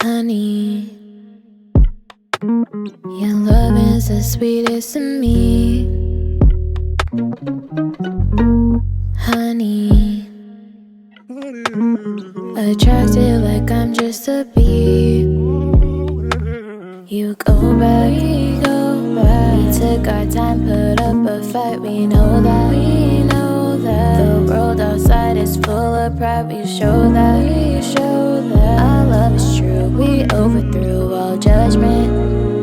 Honey, your love is the sweetest to me. Honey, attracted like I'm just a bee. You go back, we took our time, put up a fight. We know that, the world outside is full of pride. We show that, our love is true. We overthrew all judgment.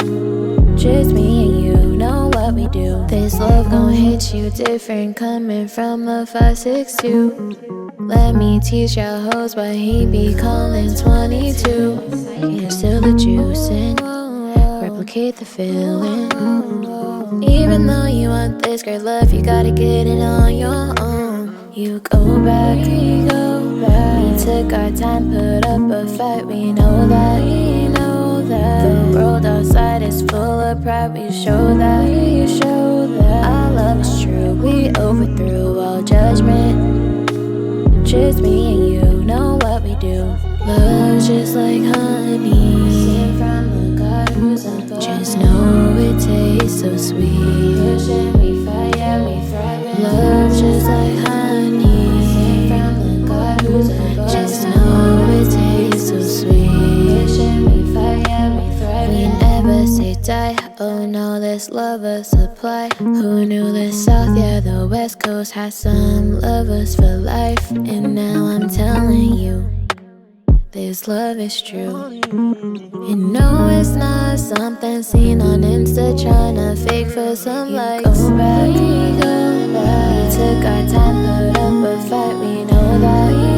Just me and you know what we do. This love gon' hit you different, coming from a 5'6" Let me teach y'all hoes why he be calling 22. Can still the juice and replicate the feeling. Even though you want this great love, you gotta get it on your own. You go back, we took our time, put up a fight. We know that, the world outside is full of pride. We show that, our love is true. We overthrew all judgment. Just me and you know what we do. Love just like honey, from the God who's above. Just know it tastes so sweet. We fight, yeah, we thrive. Love just like honey, from the God who's above. Just know it tastes so sweet. We fight, yeah, we thrive. We never say die. Oh no, this lover supply. Who knew the South, yeah, the West Coast had some lovers for life. And now I'm telling you, this love is true. And no, it's not something seen on Insta, tryna fake for some likes. Go back, we took our time, put up a fight. We know that.